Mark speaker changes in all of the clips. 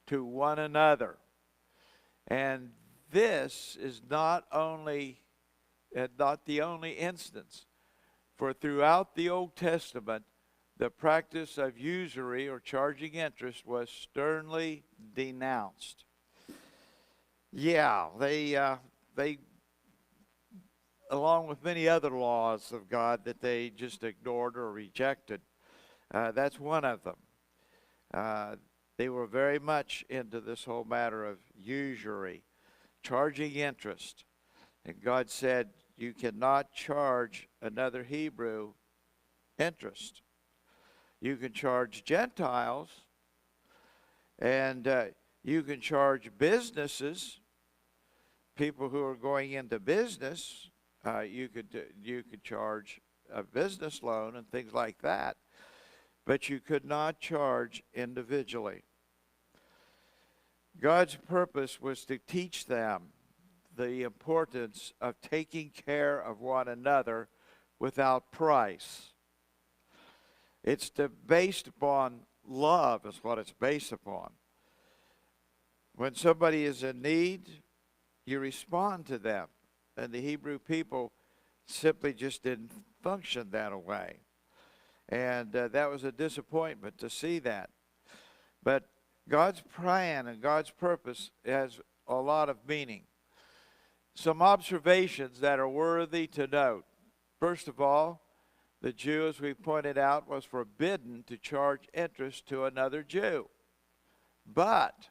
Speaker 1: to one another. And this is not the only instance. For throughout the Old Testament, the practice of usury or charging interest was sternly denounced. Yeah, they along with many other laws of God that they just ignored or rejected, that's one of them. They were very much into this whole matter of usury, charging interest. And God said, you cannot charge another Hebrew interest. You can charge Gentiles, and you can charge businesses, people who are going into business. You could charge a business loan and things like that, but you could not charge individually. God's purpose was to teach them the importance of taking care of one another without price. It's based upon love is what it's based upon. When somebody is in need, you respond to them. And the Hebrew people simply just didn't function that way. And that was a disappointment to see that. But God's plan and God's purpose has a lot of meaning. Some observations that are worthy to note. First of all, the Jew, as we pointed out, was forbidden to charge interest to another Jew. But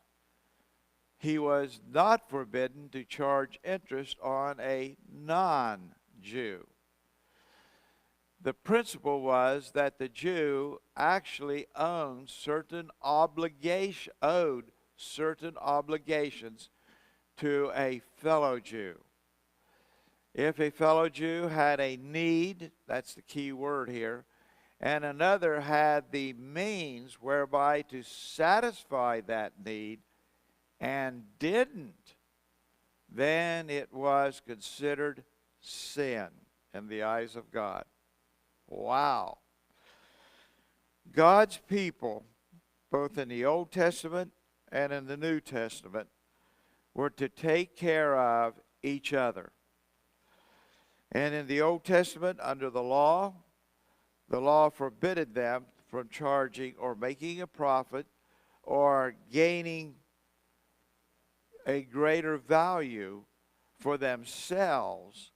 Speaker 1: he was not forbidden to charge interest on a non-Jew. The principle was that the Jew actually owed certain obligations to a fellow Jew. If a fellow Jew had a need, that's the key word here, and another had the means whereby to satisfy that need and didn't, then it was considered sin in the eyes of God. Wow. God's people, both in the Old Testament and in the New Testament, were to take care of each other. And in the Old Testament, under the law forbidded them from charging or making a profit or gaining a greater value for themselves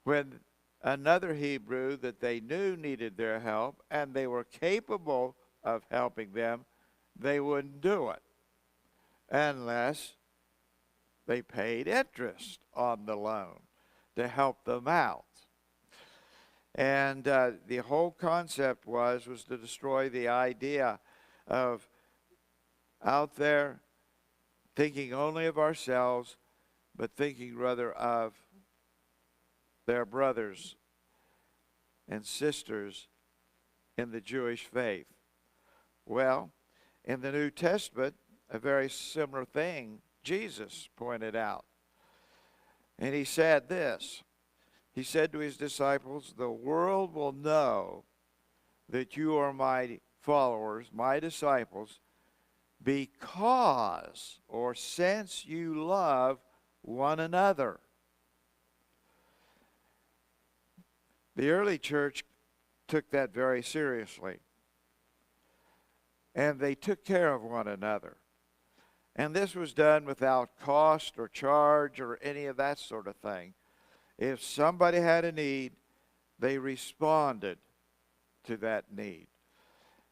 Speaker 1: when another Hebrew that they knew needed their help and they were capable of helping them, they wouldn't do it unless they paid interest on the loan to help them out. And the whole concept was to destroy the idea of out there thinking only of ourselves, but thinking rather of their brothers and sisters in the Jewish faith. Well, in the New Testament, a very similar thing Jesus pointed out. And he said this. He said to his disciples, the world will know that you are my followers, my disciples, because or since you love one another. The early church took that very seriously. And they took care of one another. And this was done without cost or charge or any of that sort of thing. If somebody had a need, they responded to that need.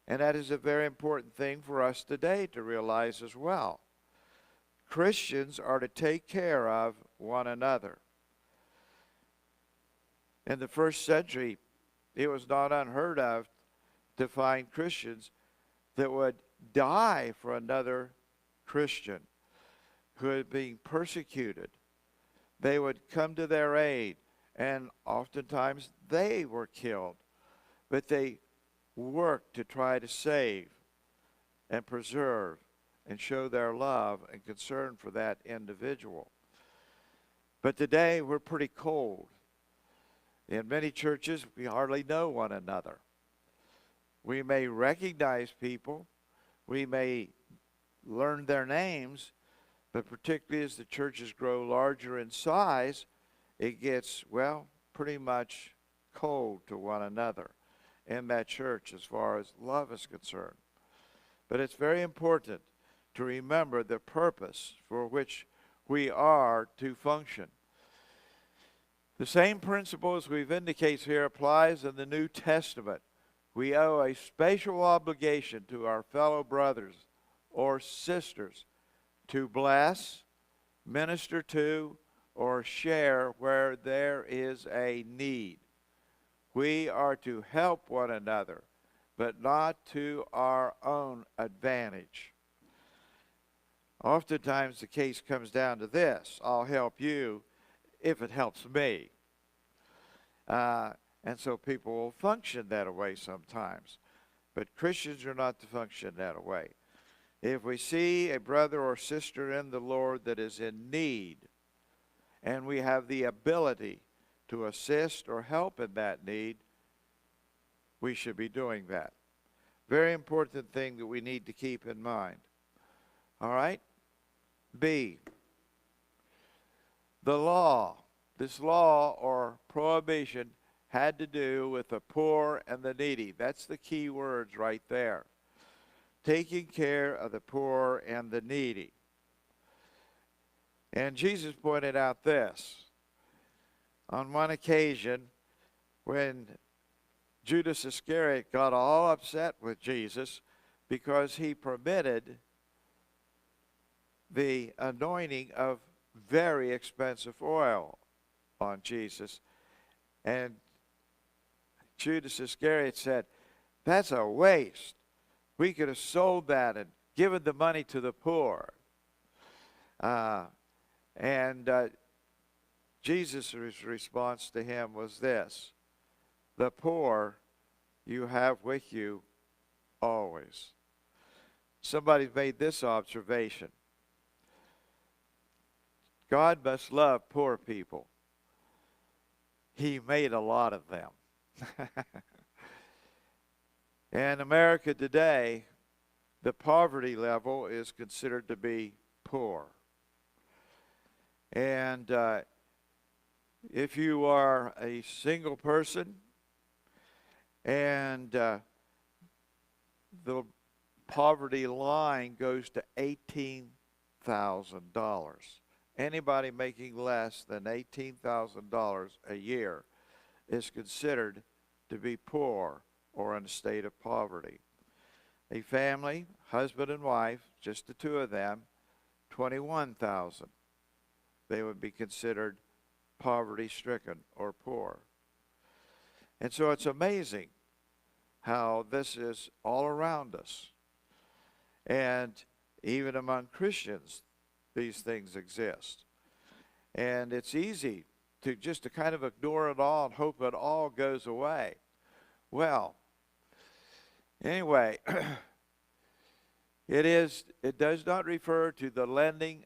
Speaker 1: And that is a very important thing for us today to realize as well. Christians are to take care of one another. In the first century, it was not unheard of to find Christians that would die for another Christian who had been persecuted. They would come to their aid, and oftentimes they were killed. But they worked to try to save and preserve and show their love and concern for that individual. But today we're pretty cold. In many churches, we hardly know one another. We may recognize people. We may learned their names, but particularly as the churches grow larger in size, it gets, well, pretty much cold to one another in that church as far as love is concerned. But it's very important to remember the purpose for which we are to function. The same principle as we've indicated here applies in the New Testament. We owe a special obligation to our fellow brothers or sisters to bless, minister to, or share where there is a need. We are to help one another, but not to our own advantage. Oftentimes the case comes down to this: I'll help you if it helps me. And so people will function that way sometimes. But Christians are not to function that way. If we see a brother or sister in the Lord that is in need, and we have the ability to assist or help in that need, we should be doing that. Very important thing that we need to keep in mind. All right? B, the law. This law or prohibition had to do with the poor and the needy. That's the key words right there. Taking care of the poor and the needy. And Jesus pointed out this. On one occasion, when Judas Iscariot got all upset with Jesus because he permitted the anointing of very expensive oil on Jesus. And Judas Iscariot said, that's a waste. We could have sold that and given the money to the poor. Jesus' response to him was this: the poor you have with you always. Somebody made this observation: God must love poor people. He made a lot of them. In America today, the poverty level is considered to be poor. And if you are a single person and the poverty line goes to $18,000, anybody making less than $18,000 a year is considered to be poor or in a state of poverty. A family, husband and wife, just the two of them, $21,000. They would be considered poverty-stricken or poor. And so it's amazing how this is all around us. And even among Christians, these things exist. And it's easy to kind of ignore it all and hope it all goes away. Well, anyway, it does not refer to the lending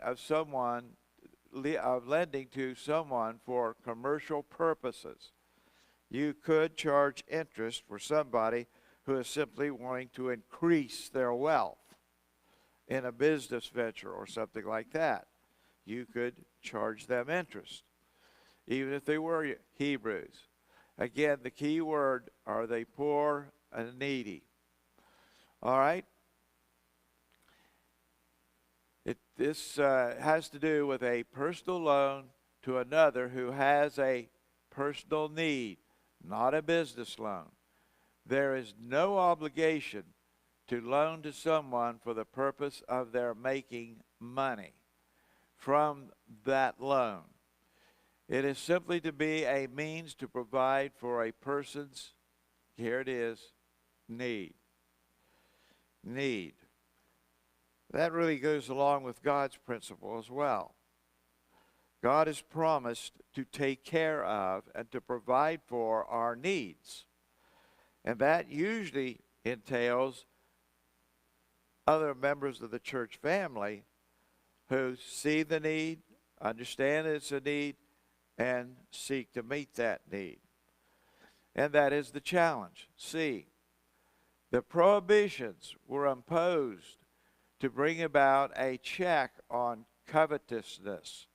Speaker 1: to someone for commercial purposes. You could charge interest for somebody who is simply wanting to increase their wealth in a business venture or something like that. You could charge them interest, even if they were Hebrews. Again, the key word, are they poor and needy? All right? This has to do with a personal loan to another who has a personal need, not a business loan. There is no obligation to loan to someone for the purpose of their making money from that loan. It is simply to be a means to provide for a person's, here it is, need. Need. That really goes along with God's principle as well. God has promised to take care of and to provide for our needs. And that usually entails other members of the church family who see the need, understand it's a need, and seek to meet that need. And that is the challenge. See, the prohibitions were imposed to bring about a check on covetousness.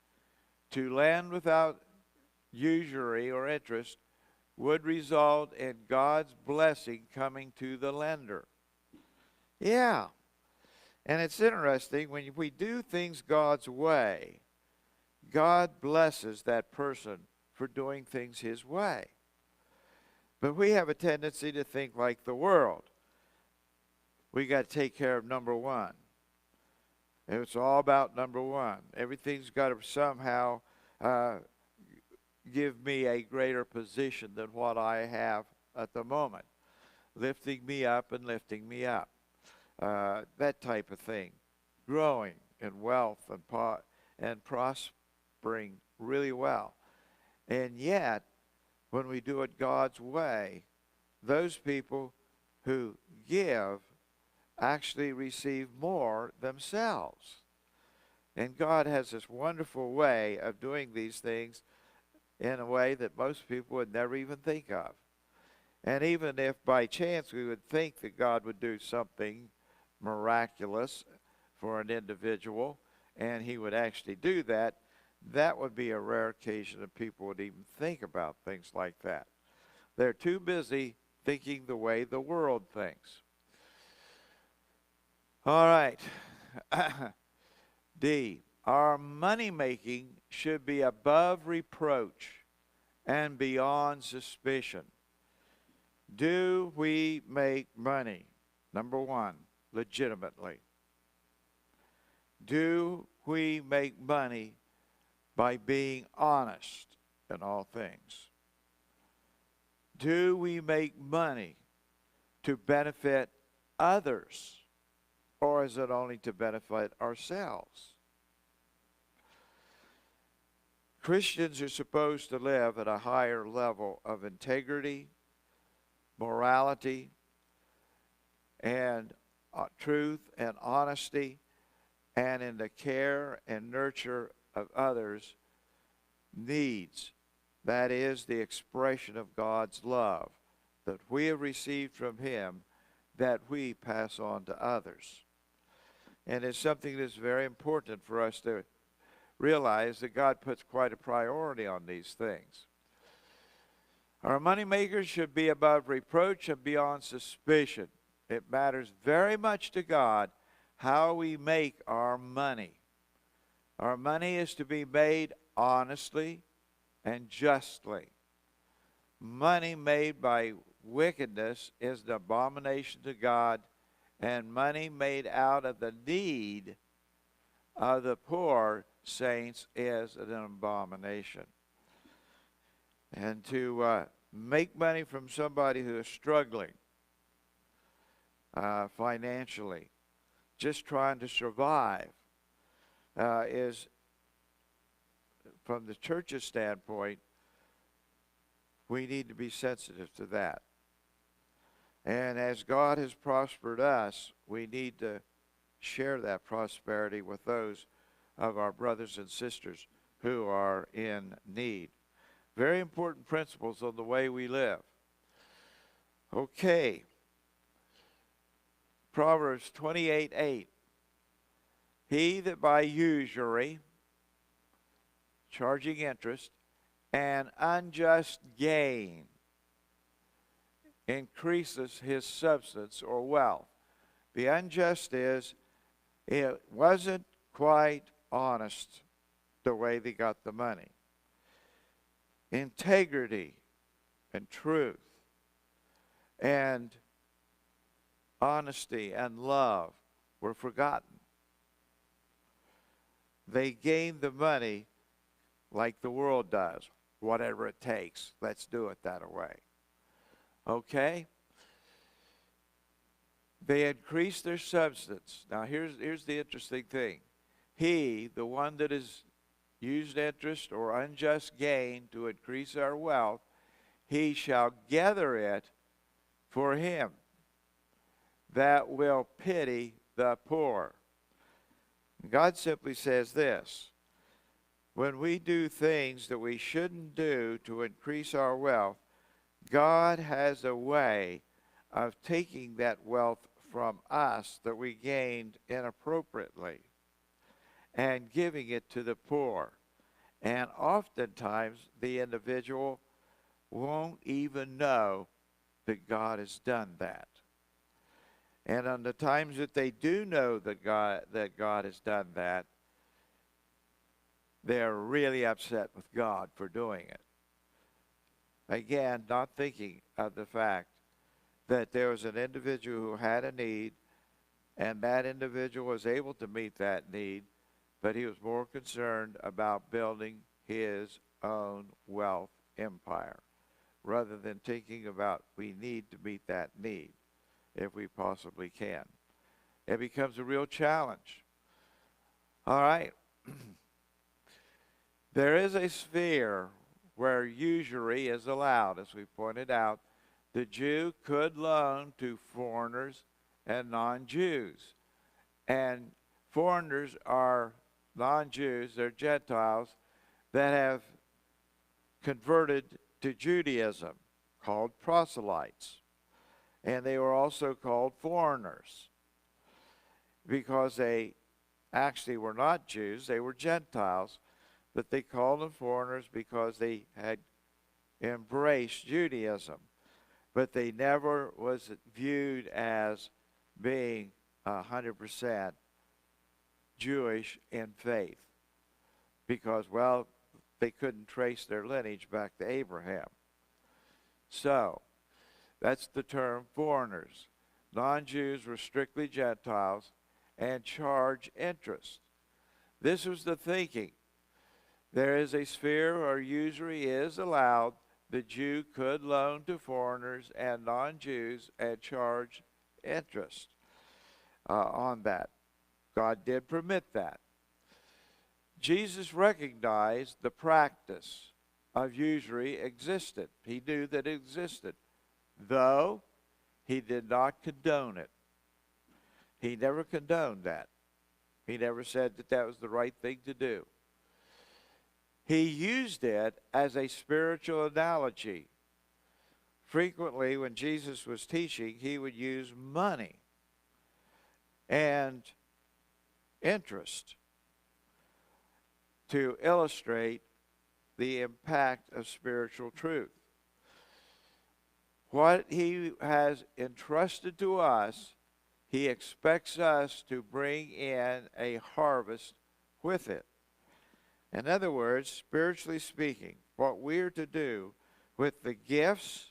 Speaker 1: To lend without usury or interest would result in God's blessing coming to the lender. Yeah. And it's interesting, when we do things God's way, God blesses that person for doing things his way. But we have a tendency to think like the world. We got to take care of number one. It's all about number one. Everything's got to somehow give me a greater position than what I have at the moment. Lifting me up and lifting me up. That type of thing. Growing in wealth and prospering really well. And yet, when we do it God's way, those people who give actually receive more themselves. And God has this wonderful way of doing these things in a way that most people would never even think of. And even if by chance we would think that God would do something miraculous for an individual, and he would actually do that, that would be a rare occasion that people would even think about things like that. They're too busy thinking the way the world thinks. All right. D, our money making should be above reproach and beyond suspicion. Do we make money? Number one, legitimately. Do we make money by being honest in all things? Do we make money to benefit others, or is it only to benefit ourselves? Christians are supposed to live at a higher level of integrity, morality, and truth and honesty, and in the care and nurture of others' needs. That is the expression of God's love that we have received from him, that we pass on to others. And it's something that's very important for us to realize, that God puts quite a priority on these things. Our moneymakers should be above reproach and beyond suspicion. It matters very much to God how we make our money. Our money is to be made honestly and justly. Money made by wickedness is an abomination to God, and money made out of the need of the poor saints is an abomination. And to make money from somebody who is struggling financially, just trying to survive, is, from the church's standpoint, we need to be sensitive to that. And as God has prospered us, we need to share that prosperity with those of our brothers and sisters who are in need. Very important principles on the way we live. Okay. Proverbs 28:8. He that by usury, charging interest, and unjust gain increases his substance or wealth. The unjust is, it wasn't quite honest the way they got the money. Integrity and truth and honesty and love were forgotten. They gained the money like the world does. Whatever it takes, let's do it that way. Okay? They increased their substance. Now here's the interesting thing. He, the one that has used interest or unjust gain to increase our wealth, he shall gather it for him that will pity the poor. God simply says this: when we do things that we shouldn't do to increase our wealth, God has a way of taking that wealth from us that we gained inappropriately and giving it to the poor. And oftentimes the individual won't even know that God has done that. And on the times that they do know that God has done that, they're really upset with God for doing it. Again, not thinking of the fact that there was an individual who had a need, and that individual was able to meet that need, but he was more concerned about building his own wealth empire rather than thinking about we need to meet that need if we possibly can. It becomes a real challenge. All right. There is a sphere where usury is allowed. As we pointed out, the Jew could loan to foreigners and non-Jews. And foreigners are non-Jews, they're Gentiles that have converted to Judaism, called proselytes. And they were also called foreigners because they actually were not Jews, they were Gentiles, but they called them foreigners because they had embraced Judaism. But they never was viewed as being 100% Jewish in faith because, well, they couldn't trace their lineage back to Abraham. So, that's the term foreigners. Non-Jews were strictly Gentiles and charge interest. This was the thinking. There is a sphere where usury is allowed. The Jew could loan to foreigners and non-Jews and charge interest on that. God did permit that. Jesus recognized the practice of usury existed. He knew that it existed, though he did not condone it. He never condoned that. He never said that that was the right thing to do. He used it as a spiritual analogy. Frequently, when Jesus was teaching, he would use money and interest to illustrate the impact of spiritual truth. What he has entrusted to us, he expects us to bring in a harvest with it. In other words, spiritually speaking, what we're to do with the gifts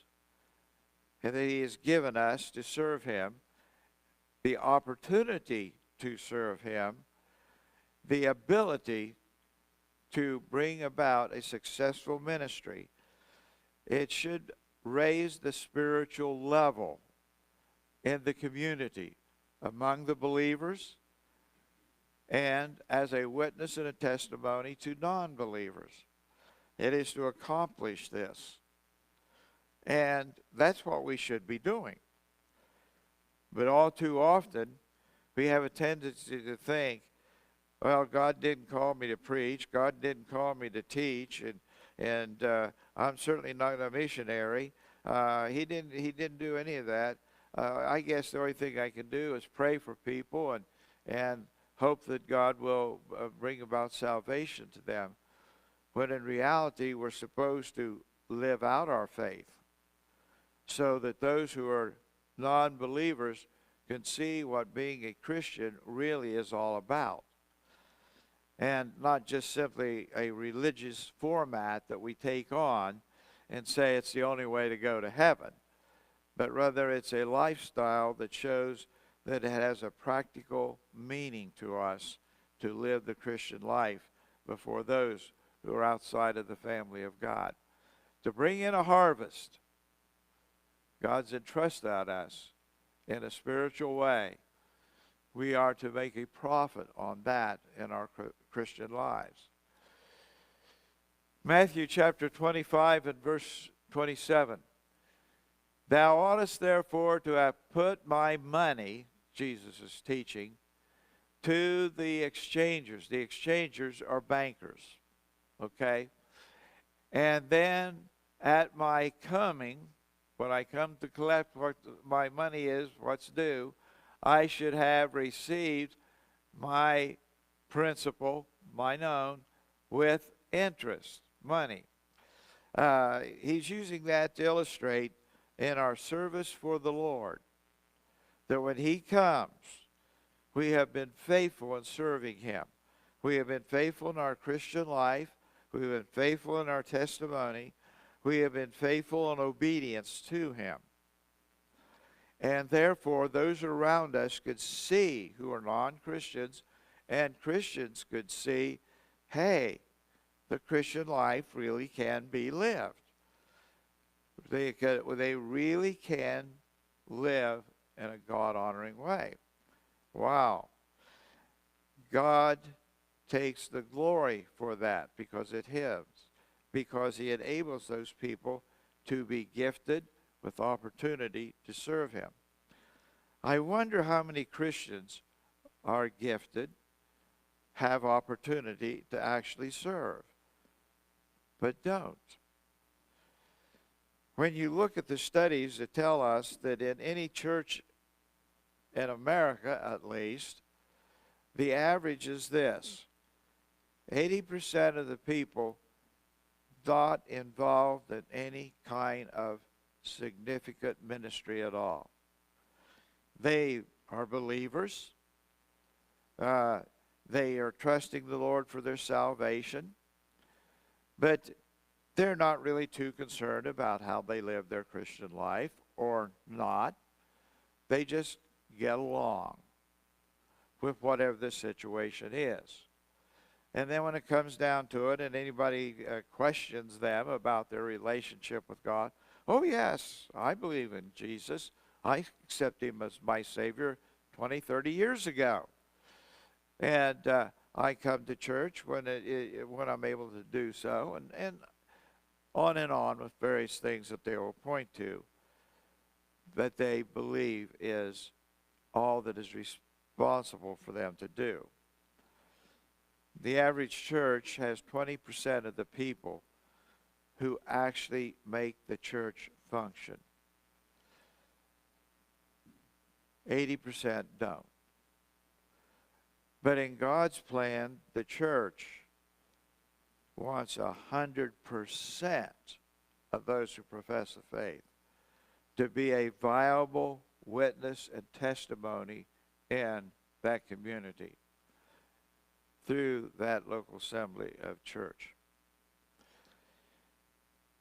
Speaker 1: that he has given us to serve him, the opportunity to serve him, the ability to bring about a successful ministry, it should raise the spiritual level in the community among the believers and as a witness and a testimony to non-believers. It is to accomplish this. And that's what we should be doing. But all too often, we have a tendency to think, well, God didn't call me to preach, God didn't call me to teach, and I'm certainly not a missionary. He didn't do any of that. I guess the only thing I can do is pray for people and hope that God will bring about salvation to them. When in reality, we're supposed to live out our faith so that those who are non-believers can see what being a Christian really is all about. And not just simply a religious format that we take on and say it's the only way to go to heaven, but rather it's a lifestyle that shows that it has a practical meaning to us to live the Christian life before those who are outside of the family of God. To bring in a harvest, God's entrusted us in a spiritual way. We are to make a profit on that in our Christian lives. Matthew chapter 25 and verse 27. Thou oughtest therefore to have put my money, Jesus is teaching, to the exchangers. The exchangers are bankers, okay? And then at my coming, when I come to collect what my money is, what's due, I should have received my principal, my loan, with interest, money. He's using that to illustrate in our service for the Lord that when he comes, we have been faithful in serving him. We have been faithful in our Christian life. We have been faithful in our testimony. We have been faithful in obedience to him. And therefore, those around us could see, who are non-Christians, and Christians could see, hey, the Christian life really can be lived. They really can live in a God-honoring way. Wow. God takes the glory for that because it's his, because he enables those people to be gifted with opportunity to serve him. I wonder how many Christians are gifted, have opportunity to actually serve, but don't. When you look at the studies that tell us that in any church in America, at least, the average is this: 80% of the people not involved in any kind of significant ministry at all. They are believers. They are trusting the Lord for their salvation, but they're not really too concerned about how they live their Christian life or not. They just get along with whatever the situation is. And then when it comes down to it and anybody questions them about their relationship with God, oh yes, I believe in Jesus. I accepted him as my Savior 20, 30 years ago. And I come to church when I'm able to do so, and on with various things that they will point to that they believe is all that is responsible for them to do. The average church has 20% of the people who actually make the church function. 80% don't. But in God's plan, the church wants 100% of those who profess the faith to be a viable witness and testimony in that community through that local assembly of church.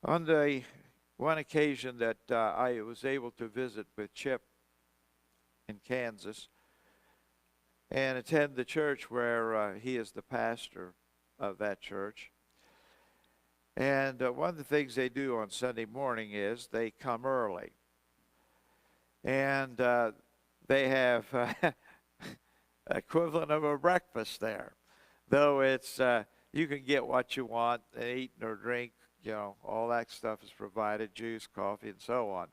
Speaker 1: On the one occasion that I was able to visit with Chip in Kansas and attend the church where he is the pastor of that church. And one of the things they do on Sunday morning is they come early. And they have equivalent of a breakfast there. Though it's, you can get what you want, eat or drink, all that stuff is provided, juice, coffee, and so on.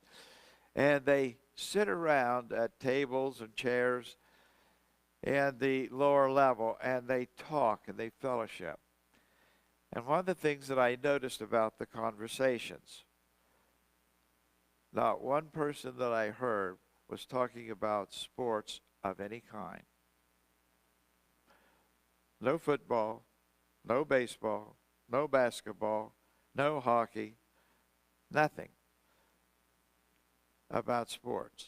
Speaker 1: And they sit around at tables and chairs in the lower level, and they talk and they fellowship. And one of the things that I noticed about the conversations, not one person that I heard was talking about sports of any kind. No football, no baseball, no basketball, no hockey, nothing about sports.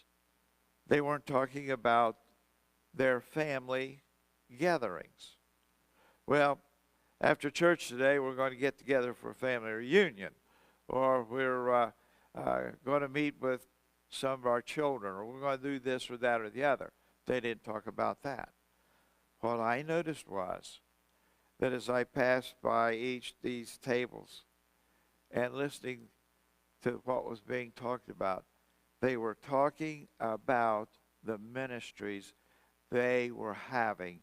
Speaker 1: They weren't talking about their family gatherings. Well, after church today, we're going to get together for a family reunion, or we're going to meet with some of our children, or we're going to do this or that or the other. They didn't talk about that. What I noticed was that as I passed by each these tables and listening to what was being talked about, they were talking about the ministries they were having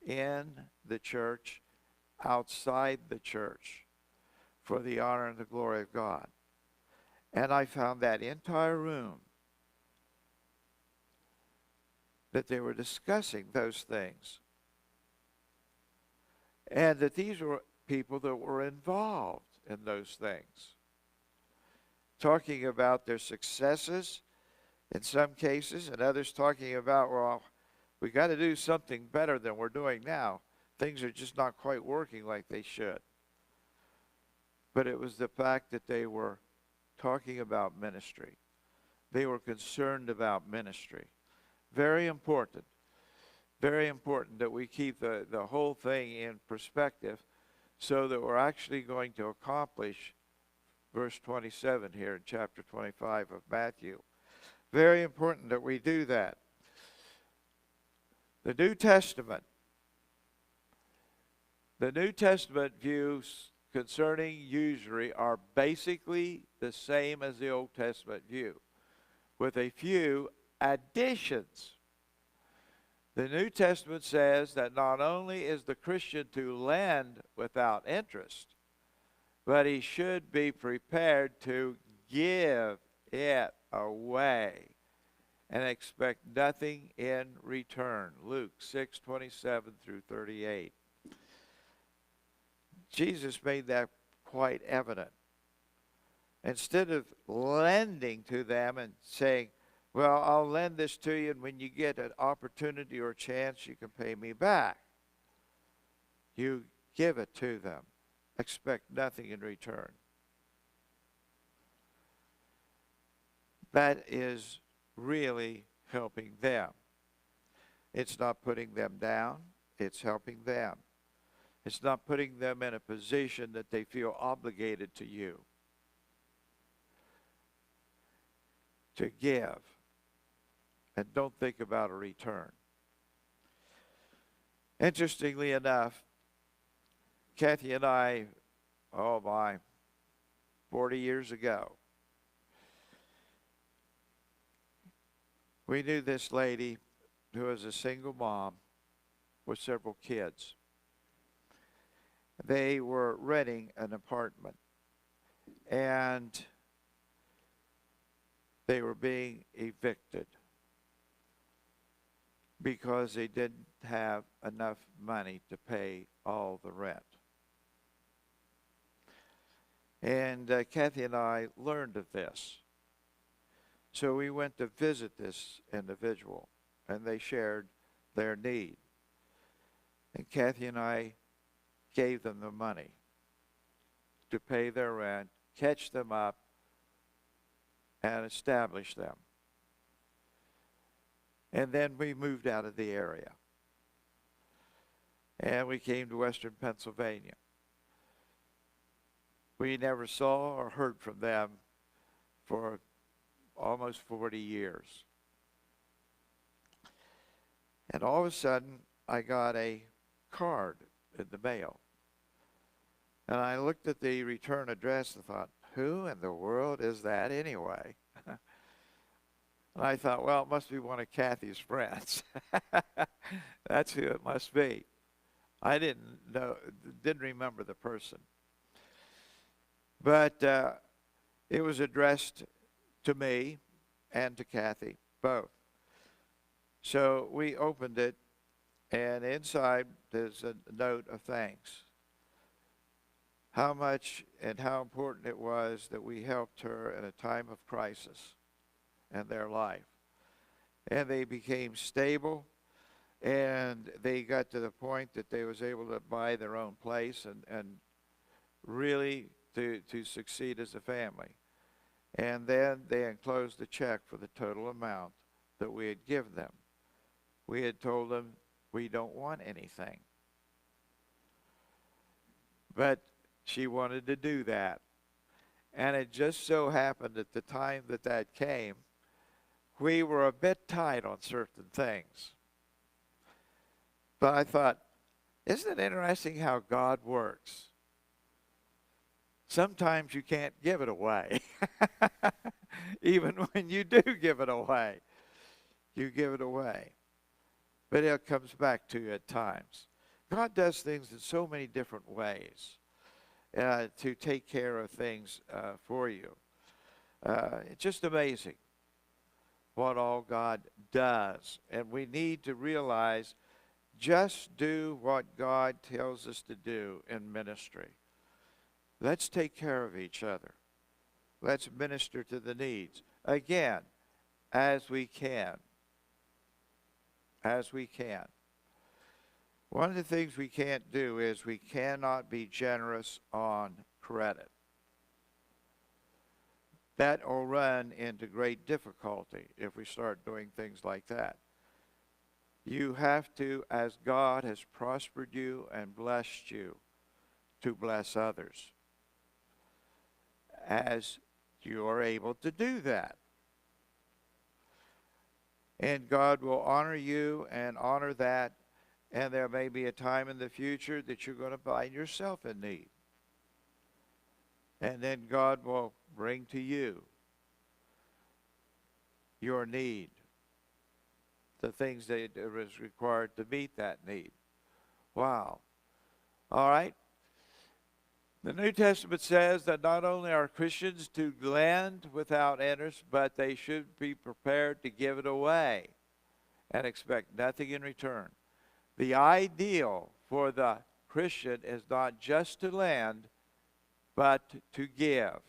Speaker 1: in the church, outside the church, for the honor and the glory of God. And I found that entire room that they were discussing those things. And that these were people that were involved in those things. Talking about their successes in some cases, and others talking about, well, we got to do something better than we're doing now. Things are just not quite working like they should. But it was the fact that they were talking about ministry. They were concerned about ministry. Very important. Very important that we keep the whole thing in perspective so that we're actually going to accomplish verse 27 here in chapter 25 of Matthew. Very important that we do that. The New Testament views concerning usury are basically the same as the Old Testament view, with a few additions. The New Testament says that not only is the Christian to lend without interest, but he should be prepared to give it away and expect nothing in return. Luke 6:27 through 38. Jesus made that quite evident. Instead of lending to them and saying, well, I'll lend this to you, and when you get an opportunity or a chance, you can pay me back. You give it to them. Expect nothing in return. That is really helping them. It's not putting them down. It's helping them. It's not putting them in a position that they feel obligated to you to give. And don't think about a return. Interestingly enough, Kathy and I, 40 years ago, we knew this lady who was a single mom with several kids. They were renting an apartment, and they were being evicted because they didn't have enough money to pay all the rent. And Kathy and I learned of this. So we went to visit this individual, and they shared their need. And Kathy and I gave them the money to pay their rent, catch them up, and establish them. And then we moved out of the area. And we came to Western Pennsylvania. We never saw or heard from them for almost 40 years. And all of a sudden, I got a card in the mail. And I looked at the return address and thought, who in the world is that anyway? And I thought, well, it must be one of Kathy's friends. That's who it must be. I didn't remember the person. But it was addressed to me and to Kathy, both. So we opened it, and inside there's a note of thanks. How much and how important it was that we helped her in a time of crisis in their life. And they became stable, and they got to the point that they was able to buy their own place and really to succeed as a family. And then they enclosed the check for the total amount that we had given them. We had told them we don't want anything. But she wanted to do that. And it just so happened at the time that came, we were a bit tight on certain things. But I thought, isn't it interesting how God works? Sometimes you can't give it away. Even when you do give it away, you give it away. But it comes back to you at times. God does things in so many different ways to take care of things for you. It's just amazing what all God does. And we need to realize just do what God tells us to do in ministry. Let's take care of each other. Let's minister to the needs. Again, as we can. As we can. One of the things we can't do is we cannot be generous on credit. That will run into great difficulty if we start doing things like that. You have to, as God has prospered you and blessed you, to bless others, as you are able to do that. And God will honor you and honor that, and there may be a time in the future that you're going to find yourself in need. And then God will bring to you your need, the things that is required to meet that need. Wow. All right. The New Testament says that not only are Christians to lend without interest, but they should be prepared to give it away and expect nothing in return. The ideal for the Christian is not just to lend, but to give.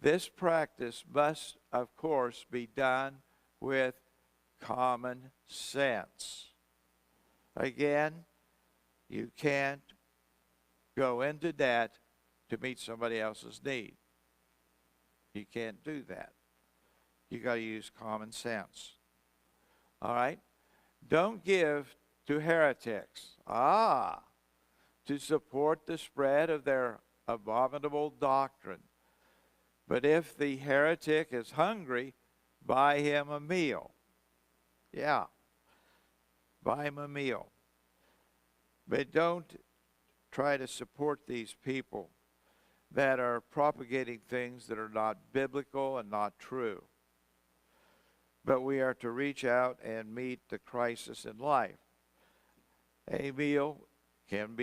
Speaker 1: This practice must, of course, be done with common sense. Again, you can't go into debt to meet somebody else's need. You can't do that. You got to use common sense. All right? Don't give to heretics. To support the spread of their abominable doctrine. But if the heretic is hungry, buy him a meal. Yeah. Buy him a meal. But don't try to support these people that are propagating things that are not biblical and not true. But we are to reach out and meet the crisis in life. A meal can be